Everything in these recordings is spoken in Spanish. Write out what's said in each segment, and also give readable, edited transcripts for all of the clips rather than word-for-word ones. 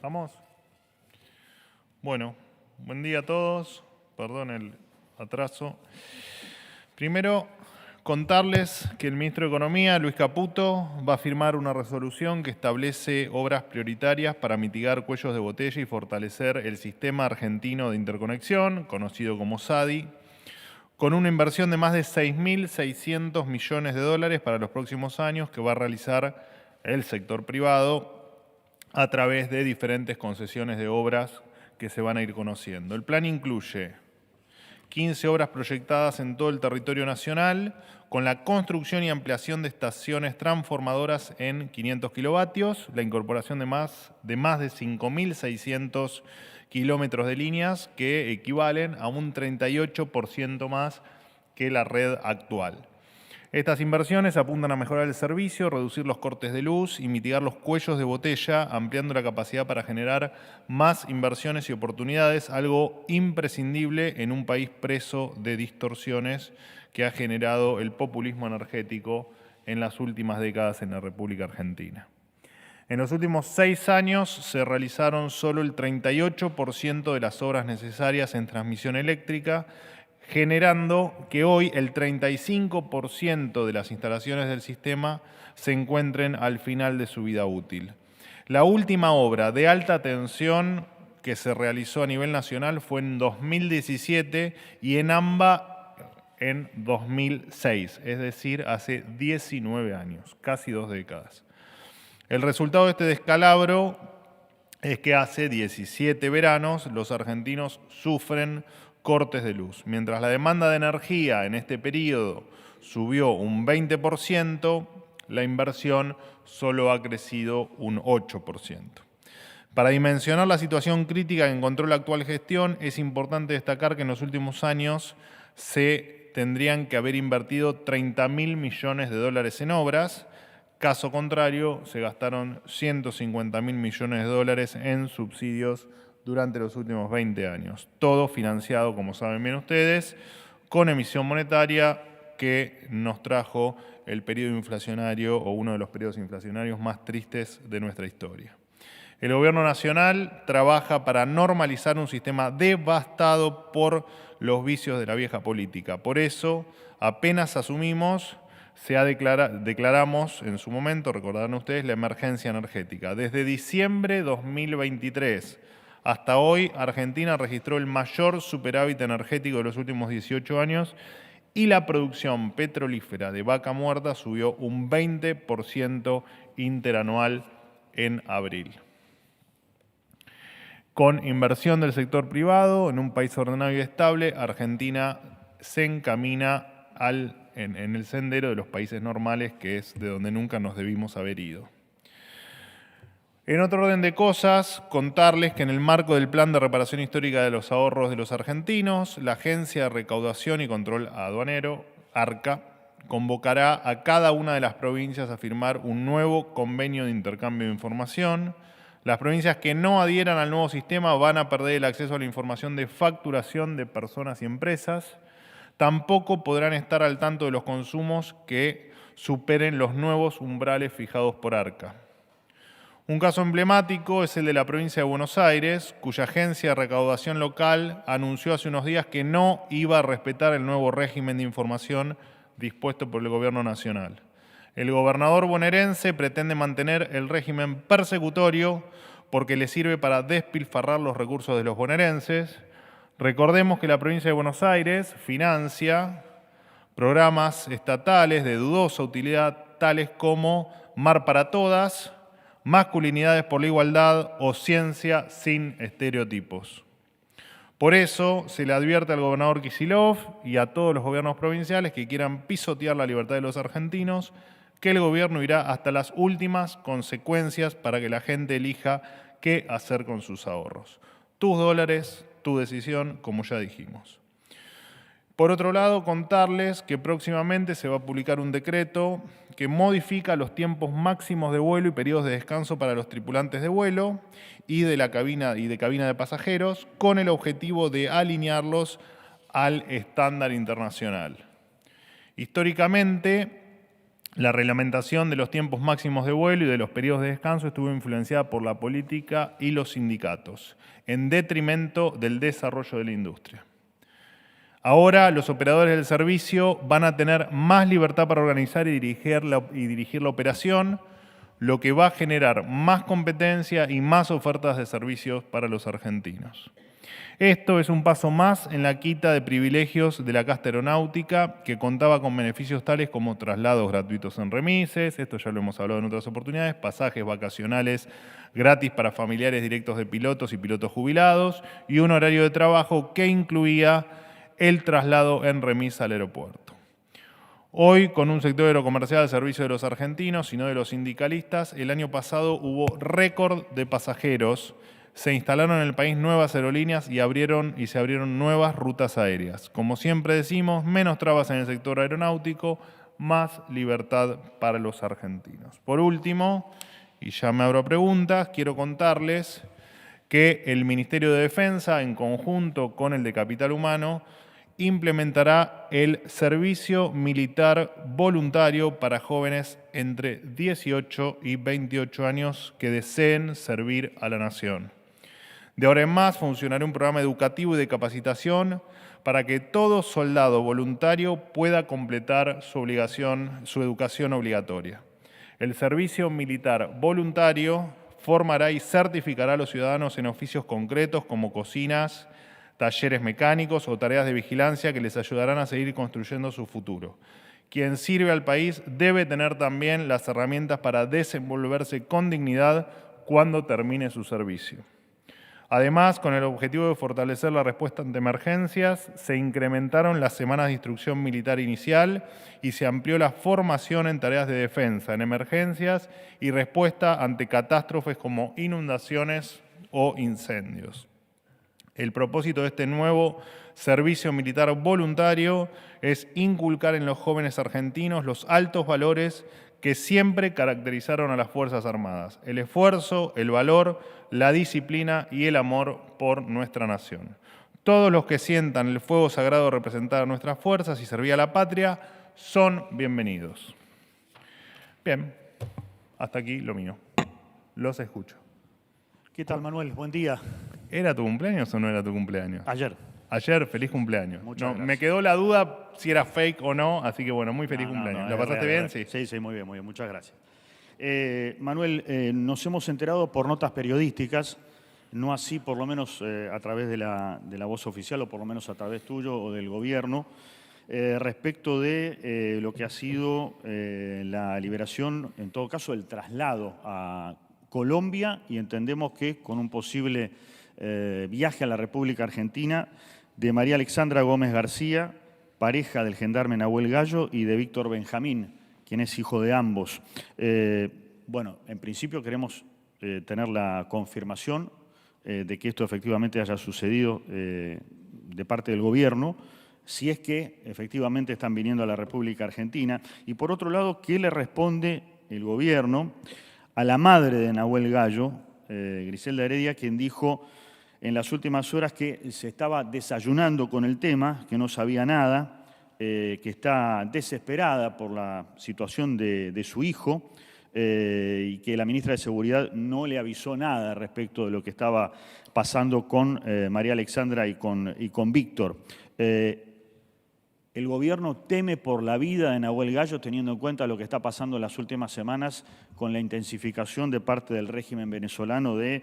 ¿Estamos? Bueno, buen día a todos. Perdón el atraso. Primero, contarles que el ministro de Economía, Luis Caputo, va a firmar una resolución que establece obras prioritarias para mitigar cuellos de botella y fortalecer el sistema argentino de interconexión, conocido como SADI, con una inversión de más de 6.600 millones de dólares para los próximos años que va a realizar el sector privado a través de diferentes concesiones de obras que se van a ir conociendo. El plan incluye 15 obras proyectadas en todo el territorio nacional, con la construcción y ampliación de estaciones transformadoras en 500 kilovatios, la incorporación de más de 5.600 kilómetros de líneas que equivalen a un 38% más que la red actual. Estas inversiones apuntan a mejorar el servicio, reducir los cortes de luz y mitigar los cuellos de botella, ampliando la capacidad para generar más inversiones y oportunidades, algo imprescindible en un país preso de distorsiones que ha generado el populismo energético en las últimas décadas en la República Argentina. En los últimos 6 años se realizaron solo el 38% de las obras necesarias en transmisión eléctrica, generando que hoy el 35% de las instalaciones del sistema se encuentren al final de su vida útil. La última obra de alta tensión que se realizó a nivel nacional fue en 2017 y en AMBA en 2006, es decir, hace 19 años, casi 2 décadas. El resultado de este descalabro es que hace 17 veranos los argentinos sufren cortes de luz. Mientras la demanda de energía en este periodo subió un 20%, la inversión solo ha crecido un 8%. Para dimensionar la situación crítica que encontró la actual gestión, es importante destacar que en los últimos años se tendrían que haber invertido 30.000 millones de dólares en obras. Caso contrario, se gastaron 150.000 millones de dólares en subsidios durante los últimos 20 años. Todo financiado, como saben bien ustedes, con emisión monetaria que nos trajo el periodo inflacionario o uno de los periodos inflacionarios más tristes de nuestra historia. El Gobierno Nacional trabaja para normalizar un sistema devastado por los vicios de la vieja política. Por eso, apenas asumimos, declaramos en su momento, recordarán ustedes, la emergencia energética. Desde diciembre de 2023 hasta hoy, Argentina registró el mayor superávit energético de los últimos 18 años y la producción petrolífera de Vaca Muerta subió un 20% interanual en abril. Con inversión del sector privado en un país ordenado y estable, Argentina se encamina en el sendero de los países normales, que es de donde nunca nos debimos haber ido. En otro orden de cosas, contarles que en el marco del Plan de Reparación Histórica de los Ahorros de los Argentinos, la Agencia de Recaudación y Control Aduanero, ARCA, convocará a cada una de las provincias a firmar un nuevo convenio de intercambio de información. Las provincias que no adhieran al nuevo sistema van a perder el acceso a la información de facturación de personas y empresas. Tampoco podrán estar al tanto de los consumos que superen los nuevos umbrales fijados por ARCA. Un caso emblemático es el de la provincia de Buenos Aires, cuya agencia de recaudación local anunció hace unos días que no iba a respetar el nuevo régimen de información dispuesto por el Gobierno Nacional. El gobernador bonaerense pretende mantener el régimen persecutorio porque le sirve para despilfarrar los recursos de los bonaerenses. Recordemos que la provincia de Buenos Aires financia programas estatales de dudosa utilidad, tales como Mar para Todas, Masculinidades por la Igualdad o Ciencia sin Estereotipos. Por eso se le advierte al gobernador Kicillof y a todos los gobiernos provinciales que quieran pisotear la libertad de los argentinos, que el gobierno irá hasta las últimas consecuencias para que la gente elija qué hacer con sus ahorros. Tus dólares, tu decisión, como ya dijimos. Por otro lado, contarles que próximamente se va a publicar un decreto que modifica los tiempos máximos de vuelo y periodos de descanso para los tripulantes de vuelo y de cabina de pasajeros, con el objetivo de alinearlos al estándar internacional. Históricamente, La reglamentación de los tiempos máximos de vuelo y de los periodos de descanso estuvo influenciada por la política y los sindicatos, en detrimento del desarrollo de la industria. Ahora los operadores del servicio van a tener más libertad para organizar y dirigir la operación, lo que va a generar más competencia y más ofertas de servicios para los argentinos. Esto es un paso más en la quita de privilegios de la casta aeronáutica, que contaba con beneficios tales como traslados gratuitos en remises, esto ya lo hemos hablado en otras oportunidades, pasajes vacacionales gratis para familiares directos de pilotos y pilotos jubilados, y un horario de trabajo que incluía el traslado en remisa al aeropuerto. Hoy, con un sector aerocomercial al servicio de los argentinos y no de los sindicalistas, el año pasado hubo récord de pasajeros. Se instalaron en el país nuevas aerolíneas y se abrieron nuevas rutas aéreas. Como siempre decimos, menos trabas en el sector aeronáutico, más libertad para los argentinos. Por último, y ya me abro a preguntas, quiero contarles que el Ministerio de Defensa, en conjunto con el de Capital Humano, implementará el servicio militar voluntario para jóvenes entre 18 y 28 años que deseen servir a la nación. De ahora en más funcionará un programa educativo y de capacitación para que todo soldado voluntario pueda completar su educación obligatoria. El servicio militar voluntario formará y certificará a los ciudadanos en oficios concretos como cocinas, talleres mecánicos o tareas de vigilancia que les ayudarán a seguir construyendo su futuro. Quien sirve al país debe tener también las herramientas para desenvolverse con dignidad cuando termine su servicio. Además, con el objetivo de fortalecer la respuesta ante emergencias, se incrementaron las semanas de instrucción militar inicial y se amplió la formación en tareas de defensa, en emergencias y respuesta ante catástrofes como inundaciones o incendios. El propósito de este nuevo servicio militar voluntario es inculcar en los jóvenes argentinos los altos valores que siempre caracterizaron a las Fuerzas Armadas: el esfuerzo, el valor, la disciplina y el amor por nuestra nación. Todos los que sientan el fuego sagrado de representar a nuestras fuerzas y servir a la patria son bienvenidos. Bien, hasta aquí lo mío. Los escucho. ¿Qué tal, Manuel? Buen día. ¿Era tu cumpleaños o no era tu cumpleaños? Ayer. Ayer, feliz cumpleaños. Muchas gracias. Me quedó la duda si era fake o no, así que bueno, muy feliz cumpleaños. ¿La pasaste bien? Sí. Sí, muy bien, muchas gracias. Manuel, nos hemos enterado por notas periodísticas, no así por lo menos a través de la voz oficial o por lo menos a través tuyo o del gobierno, respecto de lo que ha sido la liberación, en todo caso el traslado a Colombia, y entendemos que con un posible viaje a la República Argentina de María Alexandra Gómez García, pareja del gendarme Nahuel Gallo, y de Víctor Benjamín, quien es hijo de ambos. Bueno, en principio queremos tener la confirmación de que esto efectivamente haya sucedido de parte del gobierno, si es que efectivamente están viniendo a la República Argentina. Y por otro lado, ¿qué le responde el gobierno a la madre de Nahuel Gallo, Griselda Heredia, quien dijo en las últimas horas que se estaba desayunando con el tema, que no sabía nada, que está desesperada por la situación de su hijo y que la ministra de Seguridad no le avisó nada respecto de lo que estaba pasando con María Alexandra y con Víctor? El gobierno teme por la vida de Nahuel Gallo, teniendo en cuenta lo que está pasando en las últimas semanas con la intensificación de parte del régimen venezolano de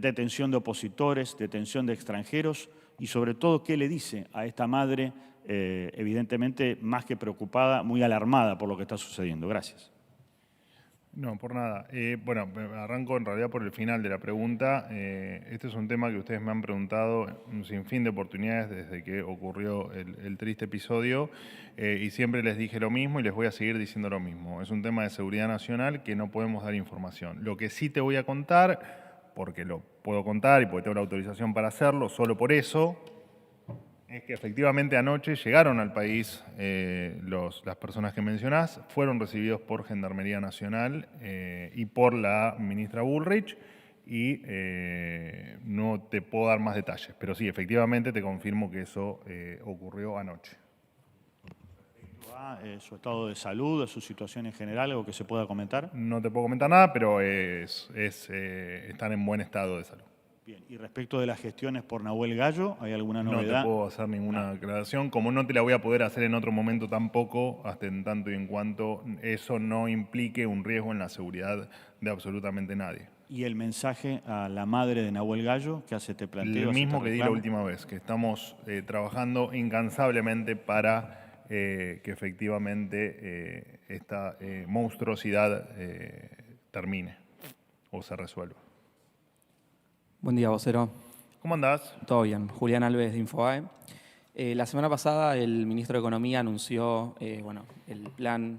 detención de opositores, detención de extranjeros, y sobre todo, ¿qué le dice a esta madre, evidentemente más que preocupada, muy alarmada por lo que está sucediendo? Gracias. No, por nada. Bueno, arranco en realidad por el final de la pregunta. Este es un tema que ustedes me han preguntado un sinfín de oportunidades desde que ocurrió el triste episodio, y siempre les dije lo mismo y les voy a seguir diciendo lo mismo. Es un tema de seguridad nacional que no podemos dar información. Lo que sí te voy a contar, porque lo puedo contar y porque tengo la autorización para hacerlo, solo por eso, es que efectivamente anoche llegaron al país las personas que mencionás, fueron recibidos por Gendarmería Nacional y por la ministra Bullrich, y no te puedo dar más detalles, pero sí, efectivamente te confirmo que eso ocurrió anoche. Respecto ¿Su estado de salud, su situación en general, algo que se pueda comentar? No te puedo comentar nada, pero están en buen estado de salud. Bien, y respecto de las gestiones por Nahuel Gallo, ¿hay alguna No novedad? te puedo hacer ninguna aclaración, como no te la voy a poder hacer en otro momento tampoco, hasta en tanto y en cuanto eso no implique un riesgo en la seguridad de absolutamente nadie. ¿Y el mensaje a la madre de Nahuel Gallo que hace este planteo? El mismo que di la reclamo? última vez, que estamos trabajando incansablemente para que efectivamente esta monstruosidad termine o se resuelva. Buen día, vocero. ¿Cómo andás? Todo bien. Julián Alves de Infobae. La semana pasada el ministro de Economía anunció el plan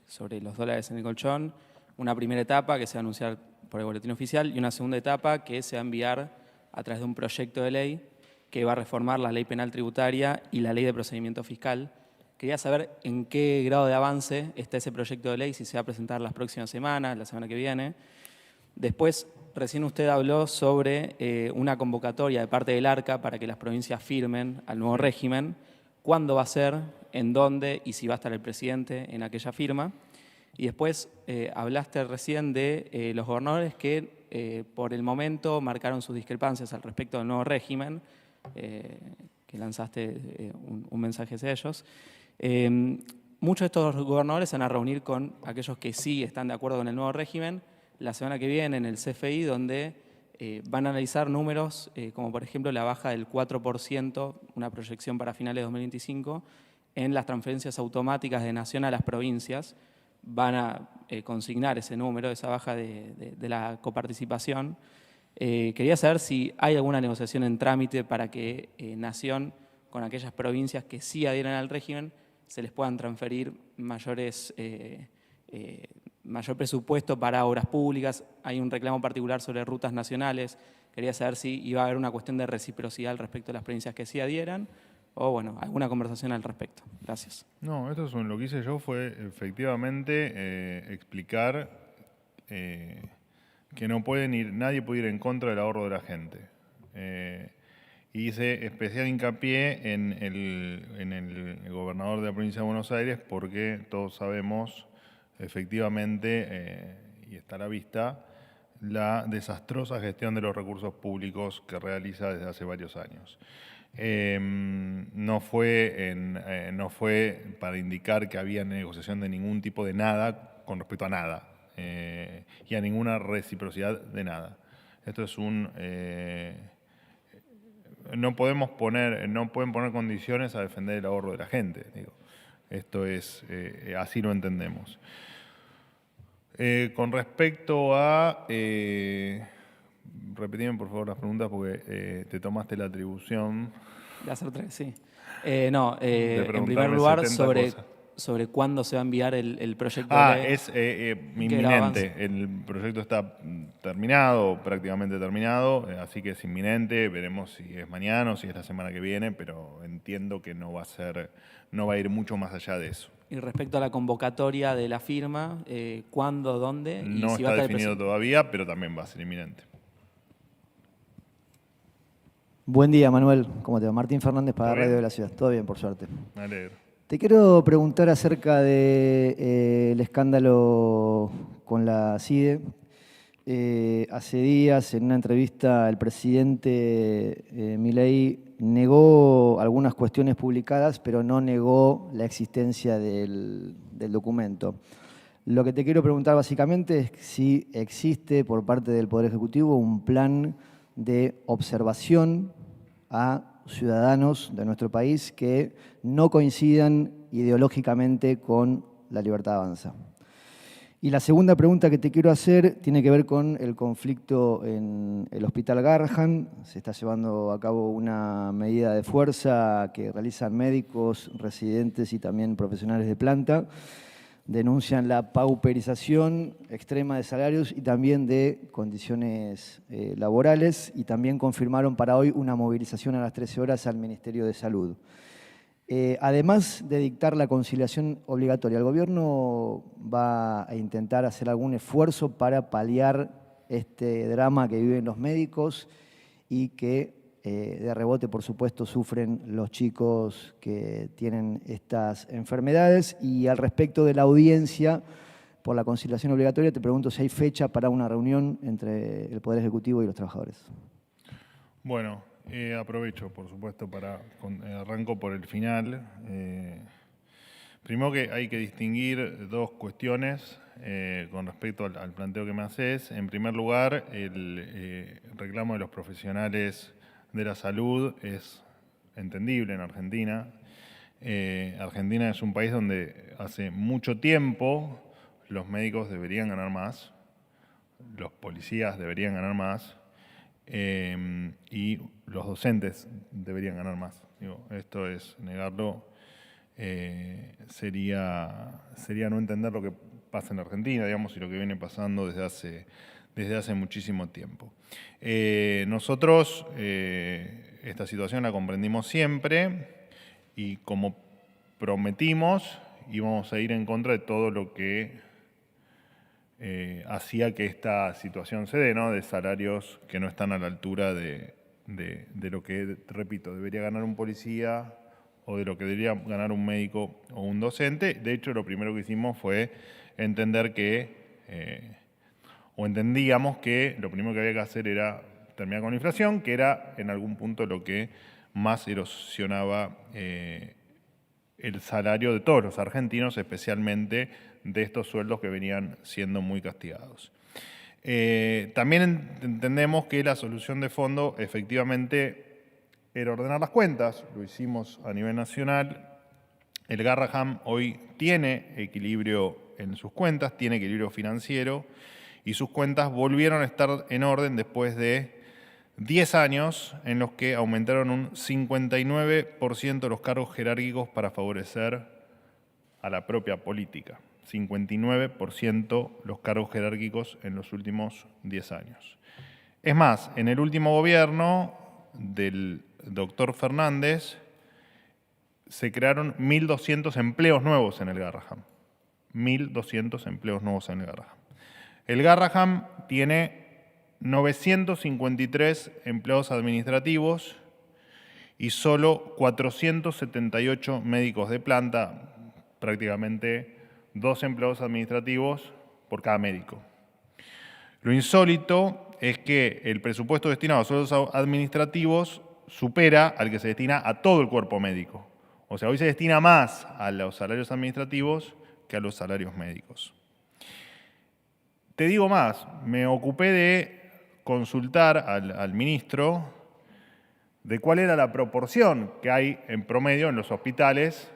sobre los dólares en el colchón, una primera etapa que se va a anunciar por el boletín oficial y una segunda etapa que se va a enviar a través de un proyecto de ley que va a reformar la ley penal tributaria y la ley de procedimiento fiscal. Quería saber en qué grado de avance está ese proyecto de ley, si se va a presentar las próximas semanas, la semana que viene. Después, recién usted habló sobre una convocatoria de parte del ARCA para que las provincias firmen al nuevo régimen. ¿Cuándo va a ser? ¿En dónde? Y si va a estar el presidente en aquella firma. Y después hablaste recién de los gobernadores que por el momento marcaron sus discrepancias al respecto del nuevo régimen, que lanzaste un mensaje hacia ellos. Muchos de estos gobernadores se van a reunir con aquellos que sí están de acuerdo con el nuevo régimen la semana que viene en el CFI, donde van a analizar números como por ejemplo la baja del 4%, una proyección para finales de 2025, en las transferencias automáticas de Nación a las provincias. Van a consignar ese número, esa baja de la coparticipación. Quería saber si hay alguna negociación en trámite para que Nación, con aquellas provincias que sí adhieran al régimen, se les puedan transferir mayor presupuesto para obras públicas. Hay un reclamo particular sobre rutas nacionales. Quería saber si iba a haber una cuestión de reciprocidad respecto a las provincias que sí adhieran o, bueno, alguna conversación al respecto. Gracias. No, lo que hice yo fue efectivamente explicar que nadie puede ir en contra del ahorro de la gente. Hice especial hincapié en el gobernador de la provincia de Buenos Aires porque todos sabemos efectivamente, y está a la vista, la desastrosa gestión de los recursos públicos que realiza desde hace varios años. No fue para indicar que había negociación de ningún tipo de nada con respecto a nada y a ninguna reciprocidad de nada. Esto es no pueden poner condiciones a defender el ahorro de la gente. Digo. Esto es, así lo entendemos. Con respecto a... repetime por favor las preguntas porque te tomaste la atribución. De hacer tres, sí. De En primer lugar, 70 cosas. sobre cuándo se va a enviar el proyecto de ley. Es inminente. El proyecto está terminado, prácticamente terminado, así que es inminente. Veremos si es mañana o si es la semana que viene, pero entiendo que no va a ir mucho más allá de eso. Y respecto a la convocatoria de la firma, ¿cuándo, dónde? Y No si va a está estar definido todavía, pero también va a ser inminente. Buen día, Manuel. ¿Cómo te va? Martín Fernández para ¿Todo bien? Radio de la Ciudad. Todo bien, por suerte. Me alegro. Te quiero preguntar acerca del escándalo con la CIDE. Hace días, en una entrevista, el presidente Milei negó algunas cuestiones publicadas, pero no negó la existencia del documento. Lo que te quiero preguntar básicamente es si existe por parte del Poder Ejecutivo un plan de observación a ciudadanos de nuestro país que no coincidan ideológicamente con La Libertad Avanza. Y la segunda pregunta que te quiero hacer tiene que ver con el conflicto en el Hospital Garrahan. Se está llevando a cabo una medida de fuerza que realizan médicos, residentes y también profesionales de planta. Denuncian la pauperización extrema de salarios y también de condiciones laborales, y también confirmaron para hoy una movilización a las 13 horas al Ministerio de Salud. Además de dictar la conciliación obligatoria, ¿el gobierno va a intentar hacer algún esfuerzo para paliar este drama que viven los médicos y que de rebote, por supuesto, sufren los chicos que tienen estas enfermedades. Y al respecto de la audiencia por la conciliación obligatoria, te pregunto si hay fecha para una reunión entre el Poder Ejecutivo y los trabajadores. Bueno, aprovecho, por supuesto, arranco por el final. Primero que hay que distinguir dos cuestiones con respecto al planteo que me haces. En primer lugar, el reclamo de los profesionales de la salud es entendible en Argentina. Argentina es un país donde hace mucho tiempo los médicos deberían ganar más, los policías deberían ganar más y los docentes deberían ganar más. Digo, esto es negarlo. Sería no entender lo que pasa en la Argentina, digamos, y lo que viene pasando desde hace muchísimo tiempo. Nosotros esta situación la comprendimos siempre y como prometimos íbamos a ir en contra de todo lo que hacía que esta situación se dé, ¿no? De salarios que no están a la altura de lo que, repito, debería ganar un policía o de lo que debería ganar un médico o un docente. De hecho, lo primero que hicimos fue entender entendíamos que lo primero que había que hacer era terminar con la inflación, que era en algún punto lo que más erosionaba el salario de todos los argentinos, especialmente de estos sueldos que venían siendo muy castigados. También entendemos que la solución de fondo efectivamente era ordenar las cuentas, lo hicimos a nivel nacional. El Garraham hoy tiene equilibrio en sus cuentas, tiene equilibrio financiero y sus cuentas volvieron a estar en orden después de 10 años en los que aumentaron un 59% los cargos jerárquicos para favorecer a la propia política. 59% los cargos jerárquicos en los últimos 10 años. Es más, en el último gobierno del doctor Fernández se crearon 1.200 empleos nuevos en el Garraham. 1.200 empleos nuevos en el Garraham. El Garraham tiene 953 empleados administrativos y solo 478 médicos de planta, prácticamente 2 empleados administrativos por cada médico. Lo insólito es que el presupuesto destinado a sueldos administrativos supera al que se destina a todo el cuerpo médico. O sea, hoy se destina más a los salarios administrativos que a los salarios médicos. Te digo más, me ocupé de consultar al ministro de cuál era la proporción que hay en promedio en los hospitales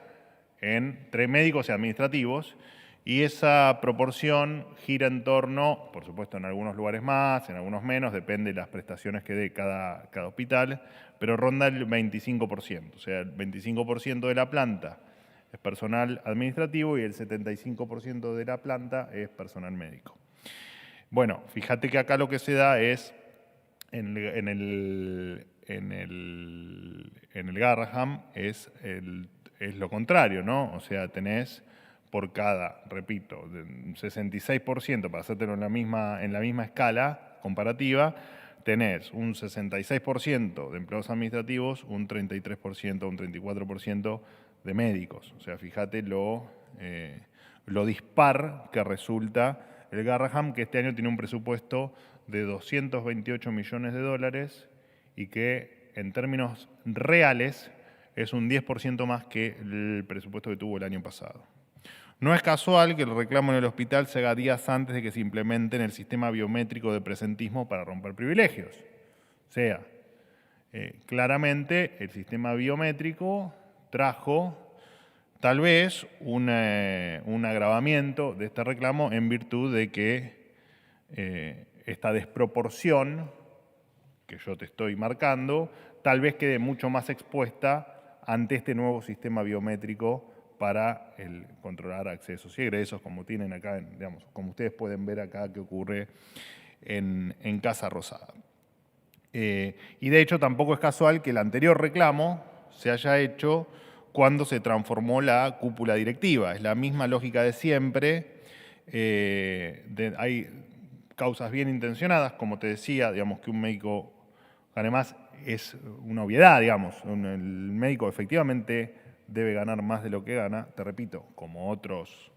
entre médicos y administrativos, y esa proporción gira en torno, por supuesto en algunos lugares más, en algunos menos, depende de las prestaciones que dé cada hospital, pero ronda el 25%, o sea, el 25% de la planta es personal administrativo y el 75% de la planta es personal médico. Bueno, fíjate que acá lo que se da es, en el Garraham es lo contrario, ¿no? O sea, tenés por cada, repito, un 66%, para hacértelo en la misma escala comparativa, tenés un 66% de empleados administrativos, un 33%, un 34% de médicos. O sea, fíjate lo dispar que resulta el Garraham, que este año tiene un presupuesto de $228 millones y que en términos reales es un 10% más que el presupuesto que tuvo el año pasado. No es casual que el reclamo en el hospital se haga días antes de que se implemente en el sistema biométrico de presentismo para romper privilegios. O sea, claramente el sistema biométrico trajo tal vez un agravamiento de este reclamo en virtud de que esta desproporción que yo te estoy marcando tal vez quede mucho más expuesta ante este nuevo sistema biométrico para controlar accesos y egresos, como tienen acá, digamos, como ustedes pueden ver acá que ocurre en Casa Rosada. Y de hecho tampoco es casual que el anterior reclamo se haya hecho cuando se transformó la cúpula directiva. Es la misma lógica de siempre. Hay causas bien intencionadas, como te decía, digamos que un médico Además, es una obviedad, digamos. El médico efectivamente debe ganar más de lo que gana, te repito, como otros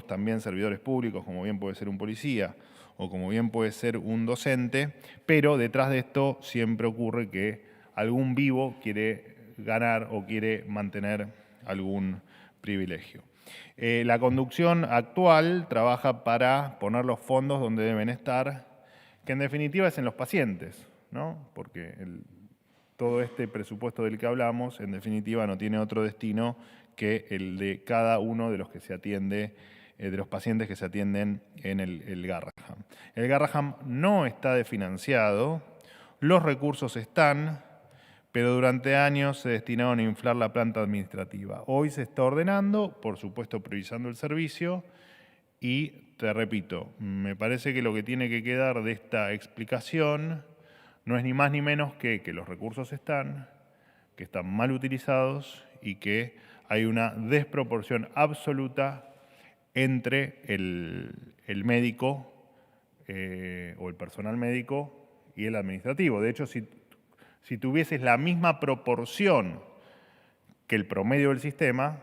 también servidores públicos, como bien puede ser un policía o como bien puede ser un docente, pero detrás de esto siempre ocurre que algún vivo quiere ganar o quiere mantener algún privilegio. La conducción actual trabaja para poner los fondos donde deben estar, que en definitiva es en los pacientes, ¿no? Porque todo este presupuesto del que hablamos, en definitiva, no tiene otro destino que el de cada uno de los que se atiende, de los pacientes que se atienden en el Garrahan. El Garrahan no está desfinanciado, los recursos están, pero durante años se destinaron a inflar la planta administrativa. Hoy se está ordenando, por supuesto priorizando el servicio, y te repito, me parece que lo que tiene que quedar de esta explicación no es ni más ni menos que los recursos están, que están mal utilizados y que hay una desproporción absoluta entre el médico o el personal médico y el administrativo. De hecho, si tuvieses la misma proporción que el promedio del sistema,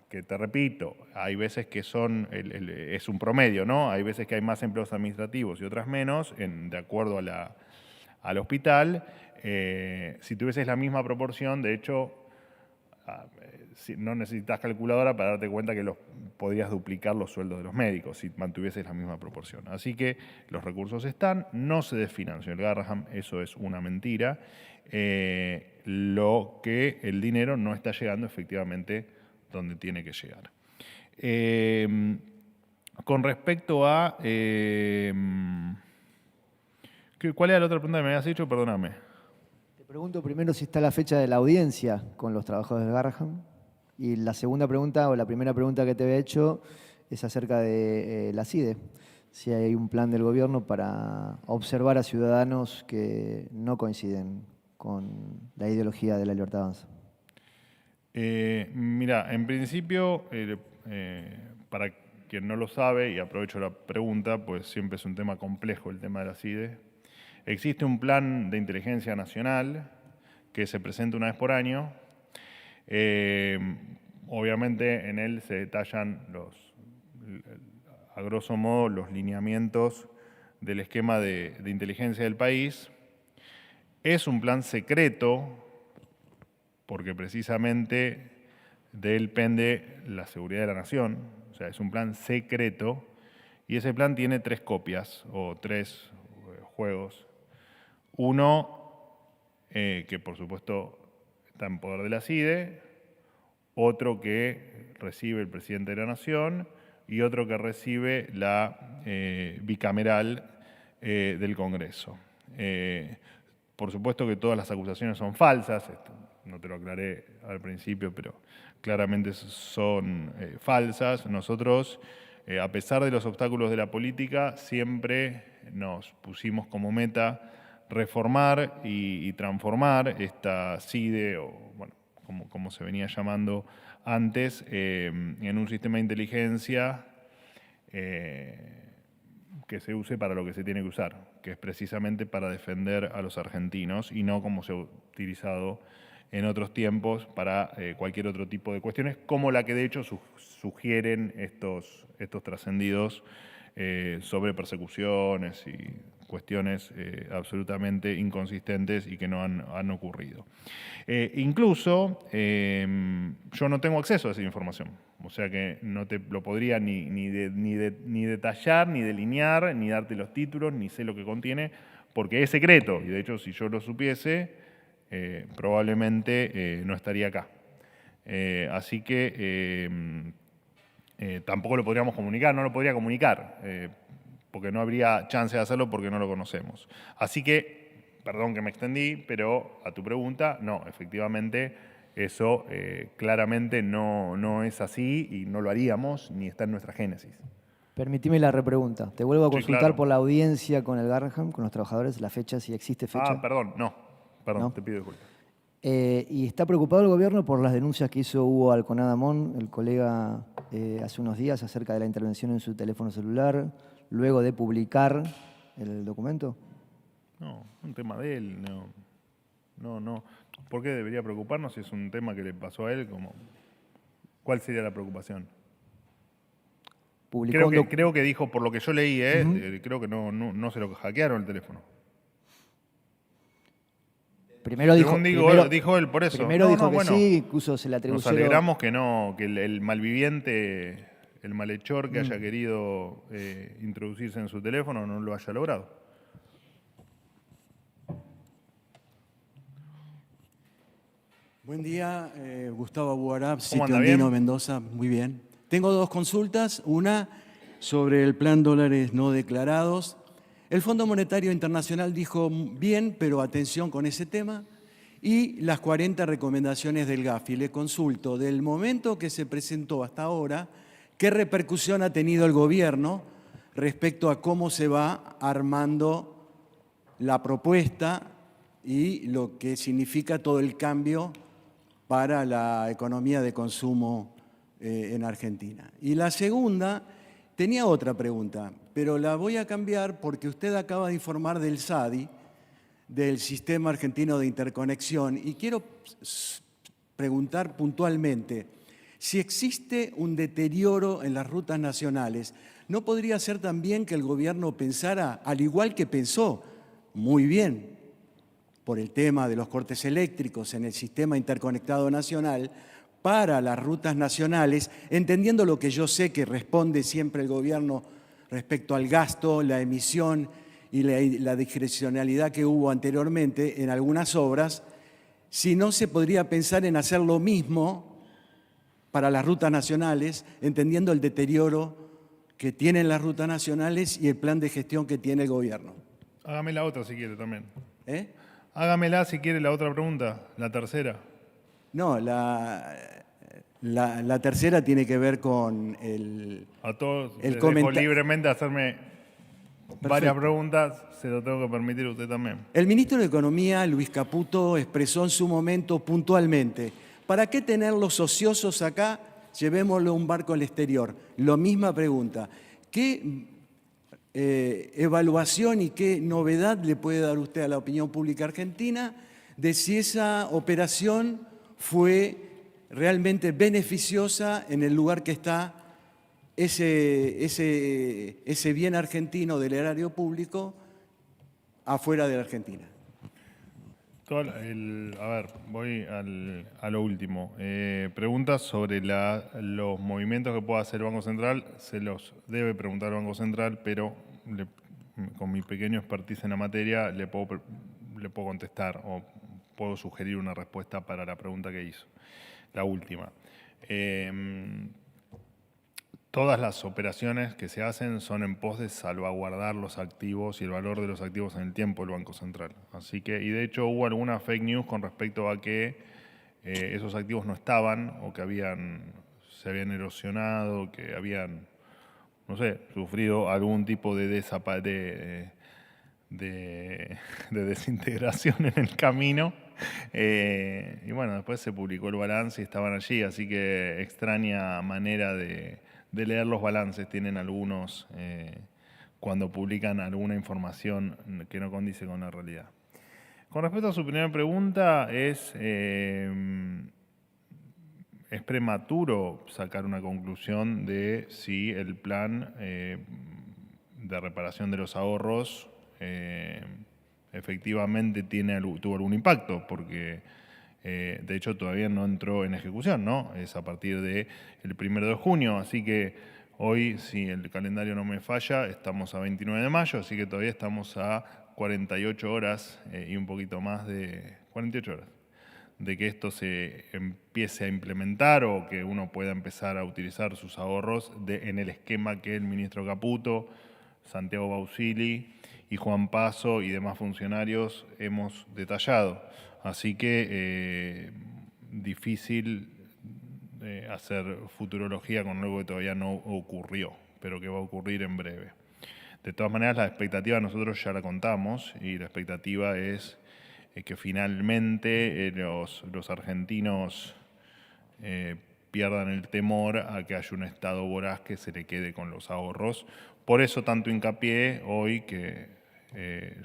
que te repito, hay veces que es un promedio, ¿no? Hay veces que hay más empleos administrativos y otras menos, de acuerdo al hospital. Si tuvieses la misma proporción, de hecho, no necesitas calculadora para darte cuenta que podrías duplicar los sueldos de los médicos si mantuvieses la misma proporción. Así que los recursos están, no se desfinanció el Garrahan, eso es una mentira. Lo que el dinero no está llegando efectivamente donde tiene que llegar. Con respecto a... ¿cuál era la otra pregunta que me habías hecho? Perdóname. Te pregunto primero si está la fecha de la audiencia con los trabajadores del Garrahan. Y la segunda pregunta, o la primera pregunta que te había hecho, es acerca de la CIDE. Si hay un plan del gobierno para observar a ciudadanos que no coinciden con la ideología de la libertad avanza. Mira, en principio, para quien no lo sabe, y aprovecho la pregunta, pues siempre es un tema complejo el tema de la CIDE. Existe un plan de inteligencia nacional que se presenta una vez por año. Obviamente en él se detallan a grosso modo los lineamientos del esquema de inteligencia del país. Es un plan secreto porque precisamente de él pende la seguridad de la nación, o sea, es un plan secreto y ese plan tiene 3 copias o 3 juegos. Uno, que por supuesto está en poder de la CIDE, otro que recibe el presidente de la Nación y otro que recibe la bicameral del Congreso. Por supuesto que todas las acusaciones son falsas, esto no te lo aclaré al principio, pero claramente son falsas. Nosotros, a pesar de los obstáculos de la política, siempre nos pusimos como meta reformar y transformar esta CIDE, o bueno, como se venía llamando antes, en un sistema de inteligencia que se use para lo que se tiene que usar, que es precisamente para defender a los argentinos y no como se ha utilizado en otros tiempos para cualquier otro tipo de cuestiones, como la que de hecho sugieren estos trascendidos sobre persecuciones y cuestiones absolutamente inconsistentes y que no han ocurrido. Incluso yo no tengo acceso a esa información, o sea que no te lo podría ni detallar, ni delinear, ni darte los títulos, ni sé lo que contiene, porque es secreto, y de hecho si yo lo supiese, probablemente no estaría acá. Así que tampoco lo podríamos comunicar, no lo podría comunicar, porque no habría chance de hacerlo porque no lo conocemos. Así que, perdón que me extendí, pero a tu pregunta, no, efectivamente eso claramente no es así y no lo haríamos ni está en nuestra génesis. Permitime la repregunta. Te vuelvo a consultar claro. por la audiencia con el Garrahan, con los trabajadores, la fecha, si existe fecha. Perdón, perdón, ¿No? te pido disculpas. ¿Y está preocupado el gobierno por las denuncias que hizo Hugo Alconadamón, el colega, hace unos días acerca de la intervención en su teléfono celular, luego de publicar el documento? No, un tema de él, no. ¿Por qué debería preocuparnos si es un tema que le pasó a él? ¿Cuál sería la preocupación? Publicó Creo que dijo, por lo que yo leí, creo que no se lo hackearon el teléfono. Primero dijo, Según dijo él, por eso. Primero No, dijo no, que bueno, sí, incluso se le nos atribuyó. alegramos que el malviviente, el malhechor que haya querido introducirse en su teléfono no lo haya logrado. Buen día, Gustavo Abuarab, ¿Cómo anda? Sitio Andino, ¿Bien? Mendoza. Muy bien. Tengo dos consultas. Una sobre el plan dólares no declarados. El Fondo Monetario Internacional dijo bien, pero atención con ese tema. Y las 40 recomendaciones del GAFI. Le consulto, del momento que se presentó hasta ahora, ¿qué repercusión ha tenido el gobierno respecto a cómo se va armando la propuesta y lo que significa todo el cambio para la economía de consumo en Argentina? Y la segunda, tenía otra pregunta, pero la voy a cambiar porque usted acaba de informar del SADI, del Sistema Argentino de Interconexión, y quiero preguntar puntualmente, si existe un deterioro en las rutas nacionales, ¿no podría ser también que el gobierno pensara, al igual que pensó, muy bien, por el tema de los cortes eléctricos en el sistema interconectado nacional, para las rutas nacionales, entendiendo lo que yo sé que responde siempre el gobierno respecto al gasto, la emisión y la discrecionalidad que hubo anteriormente en algunas obras, si no se podría pensar en hacer lo mismo para las rutas nacionales, entendiendo el deterioro que tienen las rutas nacionales y el plan de gestión que tiene el gobierno. Hágame la otra si quiere también. ¿Eh? Hágamela si quiere la otra pregunta, la tercera. No, la tercera tiene que ver con A todos el les dejo comenta- libremente hacerme varias preguntas, se lo tengo que permitir a usted también. El ministro de Economía, Luis Caputo, expresó en su momento puntualmente, ¿para qué tener los ociosos acá? Llevémoslo a un barco al exterior. Lo misma pregunta. ¿Qué evaluación y qué novedad le puede dar usted a la opinión pública argentina de si esa operación fue realmente beneficiosa en el lugar que está ese bien argentino del erario público afuera de la Argentina? A ver, voy a lo último. Preguntas sobre los movimientos que pueda hacer el Banco Central. Se los debe preguntar el Banco Central, pero con mi pequeño expertise en la materia le puedo contestar o puedo sugerir una respuesta para la pregunta que hizo. La última. Todas las operaciones que se hacen son en pos de salvaguardar los activos y el valor de los activos en el tiempo del Banco Central. Así que, y de hecho hubo alguna fake news con respecto a que esos activos no estaban o que se habían erosionado, que habían, no sé, sufrido algún tipo de desintegración en el camino. Y bueno, después se publicó el balance y estaban allí, así que extraña manera de leer los balances tienen algunos cuando publican alguna información que no condice con la realidad. Con respecto a su primera pregunta, es prematuro sacar una conclusión de si el plan de reparación de los ahorros efectivamente tuvo algún impacto, porque de hecho todavía no entró en ejecución, ¿no? Es a partir del 1 de junio, así que hoy, si el calendario no me falla, estamos a 29 de mayo, así que todavía estamos a 48 horas y un poquito más de 48 horas de que esto se empiece a implementar o que uno pueda empezar a utilizar sus ahorros en el esquema que el ministro Caputo, Santiago Bausili y Juan Paso y demás funcionarios hemos detallado. Así que difícil hacer futurología con algo que todavía no ocurrió, pero que va a ocurrir en breve. De todas maneras, la expectativa nosotros ya la contamos y la expectativa es que finalmente los argentinos pierdan el temor a que haya un Estado voraz que se le quede con los ahorros. Por eso tanto hincapié hoy que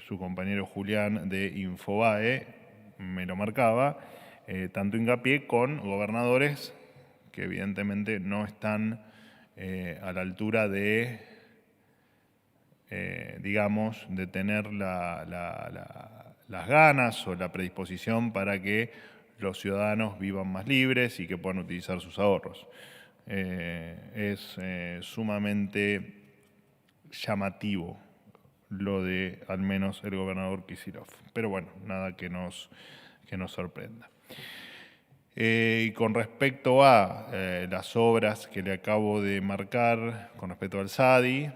su compañero Julián de Infobae me lo marcaba, tanto hincapié con gobernadores que evidentemente no están a la altura de, digamos, de tener las ganas o la predisposición para que los ciudadanos vivan más libres y que puedan utilizar sus ahorros. Es sumamente llamativo lo de al menos el gobernador Kicillof. Pero bueno, nada que nos sorprenda. Y con respecto a las obras que le acabo de marcar con respecto al SADI,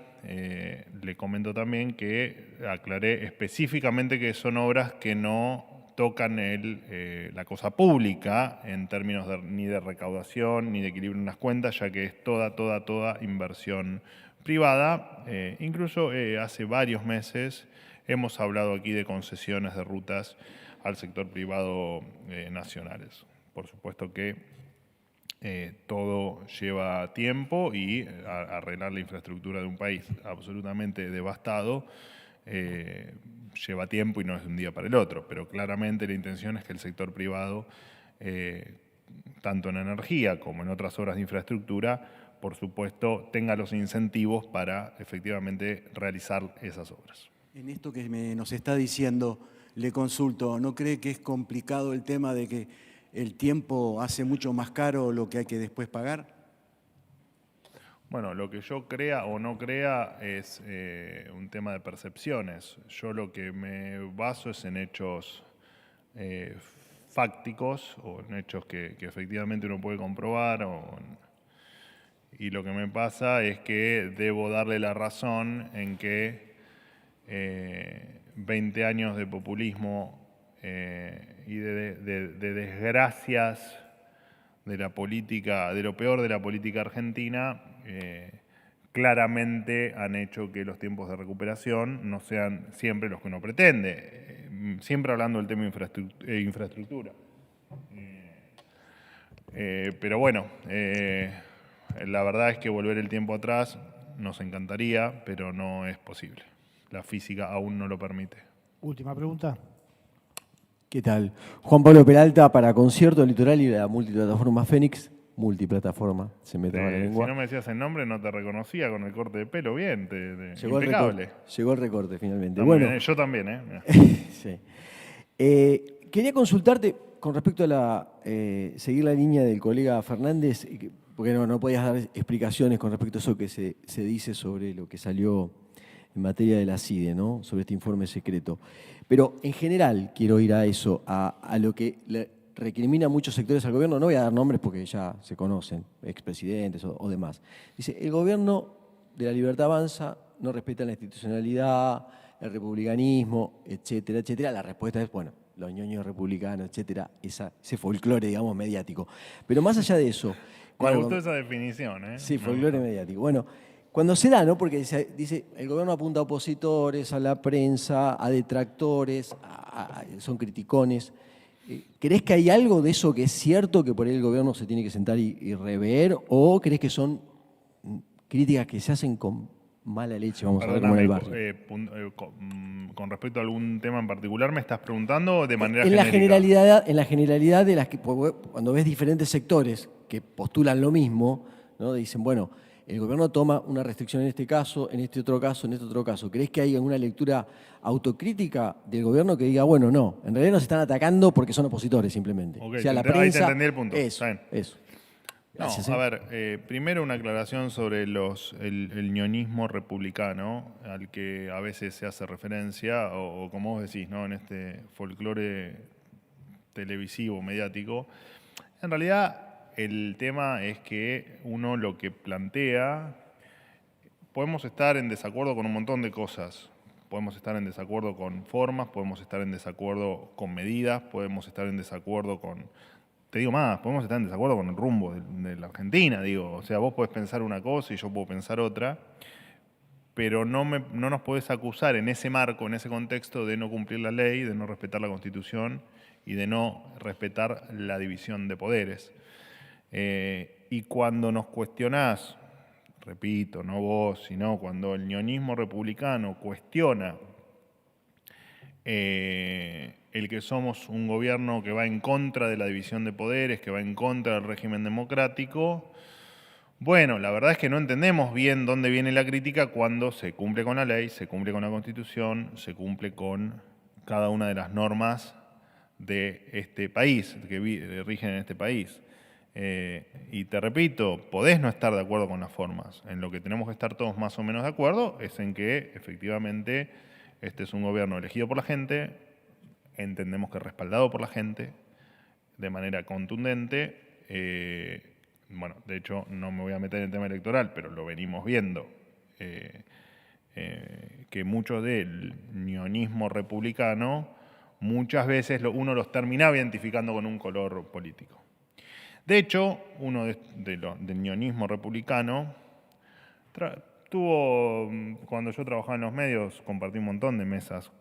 le comento también que aclaré específicamente que son obras que no tocan la cosa pública en términos ni de recaudación ni de equilibrio en las cuentas, ya que es toda inversión privada. Incluso hace varios meses hemos hablado aquí de concesiones de rutas al sector privado nacionales. Por supuesto que todo lleva tiempo y arreglar la infraestructura de un país absolutamente devastado lleva tiempo y no es de un día para el otro, pero claramente la intención es que el sector privado, tanto en energía como en otras obras de infraestructura, por supuesto, tenga los incentivos para efectivamente realizar esas obras. En esto que nos está diciendo, le consulto, ¿no cree que es complicado el tema de que el tiempo hace mucho más caro lo que hay que después pagar? Bueno, lo que yo crea o no crea es un tema de percepciones. Yo lo que me baso es en hechos fácticos o en hechos que efectivamente uno puede comprobar. Y lo que me pasa es que debo darle la razón en que 20 años de populismo y de desgracias de la política, de lo peor de la política argentina, claramente han hecho que los tiempos de recuperación no sean siempre los que uno pretende, siempre hablando del tema infraestructura. Pero bueno, la verdad es que volver el tiempo atrás nos encantaría, pero no es posible. La física aún no lo permite. Última pregunta. ¿Qué tal? Juan Pablo Peralta para Concierto Litoral y la multiplataforma Fénix. Multiplataforma, se me traba la lengua. Si no me decías el nombre, no te reconocía con el corte de pelo. Bien, Llegó impecable. Llegó el recorte finalmente. Bueno, Bueno, yo también, sí. Quería consultarte con respecto a seguir la línea del colega Fernández, porque no podías dar explicaciones con respecto a eso que se dice sobre lo que salió en materia de la CIDE, ¿no? Sobre este informe secreto. Pero en general quiero ir a eso, a lo que le recrimina a muchos sectores al gobierno. No voy a dar nombres porque ya se conocen, expresidentes o demás. Dice, el gobierno de la Libertad Avanza no respeta la institucionalidad, el republicanismo, etcétera, etcétera. La respuesta es, bueno, los ñoños republicanos, etcétera, ese folclore, digamos, mediático. Pero más allá de eso... Me gustó esa definición, ¿eh? Sí, folclore mediático. Bueno, cuando se da, ¿no? Porque dice, el gobierno apunta a opositores, a la prensa, a detractores, son criticones. ¿Crees que hay algo de eso que es cierto, que por ahí el gobierno se tiene que sentar y rever? ¿O crees que son críticas que se hacen con mala leche, vamos a ver, como en el barrio? Con respecto a algún tema en particular, ¿me estás preguntando de manera en genérica? En la generalidad de las que, cuando ves diferentes sectores que postulan lo mismo, ¿no? Dicen, bueno, el gobierno toma una restricción en este caso, en este otro caso, en este otro caso. ¿Crees que hay alguna lectura autocrítica del gobierno que diga, bueno, no, en realidad nos están atacando porque son opositores simplemente? Okay, o sea, la ahí prensa... te entendí el punto. Eso. Gracias, No, a ver, primero una aclaración sobre el ñoñismo republicano, al que a veces se hace referencia, o como vos decís, ¿no? En este folclore televisivo, mediático. En realidad, el tema es que uno lo que plantea, podemos estar en desacuerdo con un montón de cosas. Podemos estar en desacuerdo con formas, podemos estar en desacuerdo con medidas, podemos estar en desacuerdo con... Te digo más, podemos estar en desacuerdo con el rumbo de la Argentina, digo. O sea, vos podés pensar una cosa y yo puedo pensar otra, pero no nos podés acusar en ese marco, en ese contexto, de no cumplir la ley, de no respetar la Constitución y de no respetar la división de poderes. Y cuando nos cuestionás, repito, no vos, sino cuando el ñoñismo republicano cuestiona el que somos un gobierno que va en contra de la división de poderes, que va en contra del régimen democrático. Bueno, la verdad es que no entendemos bien dónde viene la crítica cuando se cumple con la ley, se cumple con la Constitución, se cumple con cada una de las normas de este país, que rigen en este país. Y te repito, podés no estar de acuerdo con las formas. En lo que tenemos que estar todos más o menos de acuerdo es en que efectivamente este es un gobierno elegido por la gente, entendemos que respaldado por la gente de manera contundente. Bueno, de hecho no me voy a meter en el tema electoral, pero lo venimos viendo, que mucho del ñoñismo republicano muchas veces uno los terminaba identificando con un color político. De hecho, uno del ñoñismo republicano cuando yo trabajaba en los medios, compartí un montón de mesas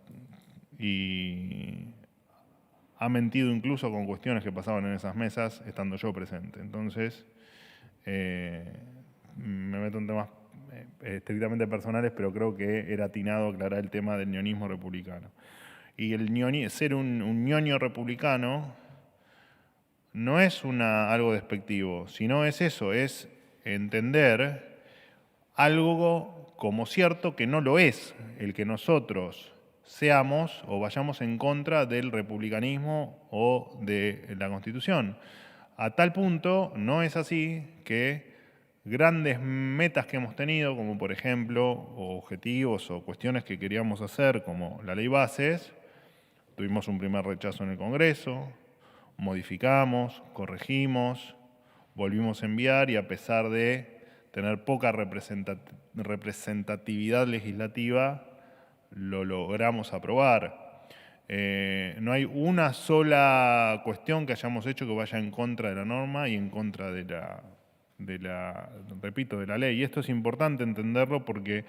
y ha mentido incluso con cuestiones que pasaban en esas mesas, estando yo presente. Entonces, me meto en temas estrictamente personales, pero creo que era atinado aclarar el tema del ñoñismo republicano. Y ser un ñoño republicano no es algo despectivo, sino es eso, es entender algo como cierto que no lo es, el que nosotros seamos o vayamos en contra del republicanismo o de la Constitución. A tal punto no es así que grandes metas que hemos tenido, como por ejemplo objetivos o cuestiones que queríamos hacer, como la ley Bases, tuvimos un primer rechazo en el Congreso, modificamos, corregimos, volvimos a enviar y a pesar de tener poca representatividad legislativa, lo logramos aprobar. No hay una sola cuestión que hayamos hecho que vaya en contra de la norma y en contra de la ley. Y esto es importante entenderlo porque,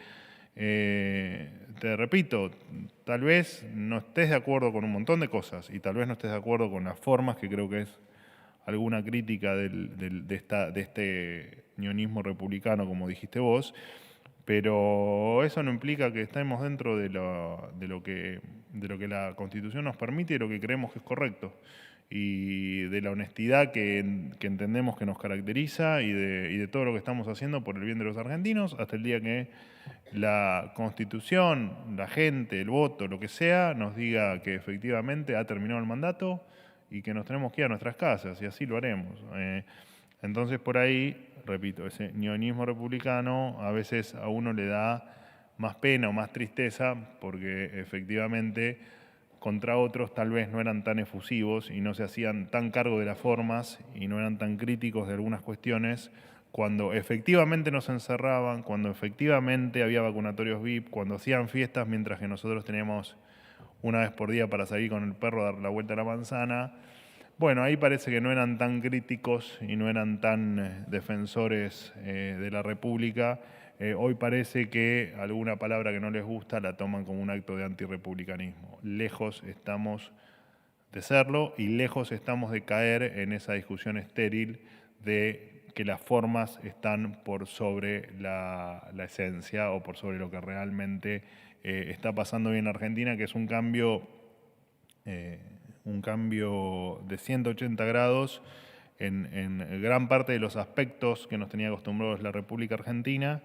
te repito, tal vez no estés de acuerdo con un montón de cosas y tal vez no estés de acuerdo con las formas, que creo que es alguna crítica de este ñoñismo republicano, como dijiste vos, pero eso no implica que estemos dentro de lo que la Constitución nos permite y de lo que creemos que es correcto, y de la honestidad que entendemos que nos caracteriza y de todo lo que estamos haciendo por el bien de los argentinos, hasta el día que la Constitución, la gente, el voto, lo que sea, nos diga que efectivamente ha terminado el mandato y que nos tenemos que ir a nuestras casas, y así lo haremos. Entonces, por ahí, repito, ese ñoñismo republicano a veces a uno le da más pena o más tristeza porque efectivamente contra otros tal vez no eran tan efusivos y no se hacían tan cargo de las formas y no eran tan críticos de algunas cuestiones cuando efectivamente nos encerraban, cuando efectivamente había vacunatorios VIP, cuando hacían fiestas mientras que nosotros teníamos una vez por día para salir con el perro a dar la vuelta a la manzana. Bueno, ahí parece que no eran tan críticos y no eran tan defensores de la República. Hoy parece que alguna palabra que no les gusta la toman como un acto de antirrepublicanismo. Lejos estamos de serlo y lejos estamos de caer en esa discusión estéril de que las formas están por sobre la esencia o por sobre lo que realmente está pasando hoy en Argentina, que es un cambio de 180 grados en gran parte de los aspectos que nos tenía acostumbrados la República Argentina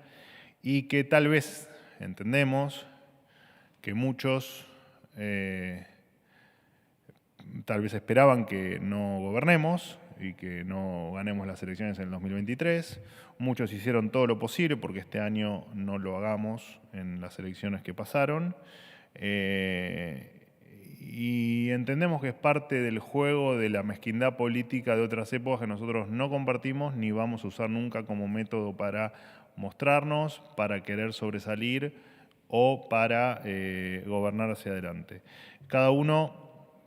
y que tal vez entendemos que muchos tal vez esperaban que no gobernemos y que no ganemos las elecciones en el 2023. Muchos hicieron todo lo posible porque este año no lo hagamos en las elecciones que pasaron. Y entendemos que es parte del juego de la mezquindad política de otras épocas que nosotros no compartimos ni vamos a usar nunca como método para mostrarnos, para querer sobresalir o para gobernar hacia adelante. Cada uno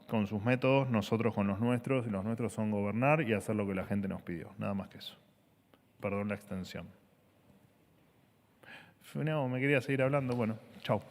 con sus métodos, nosotros con los nuestros, y los nuestros son gobernar y hacer lo que la gente nos pidió, nada más que eso. Perdón la extensión. No, me quería seguir hablando, bueno, chao.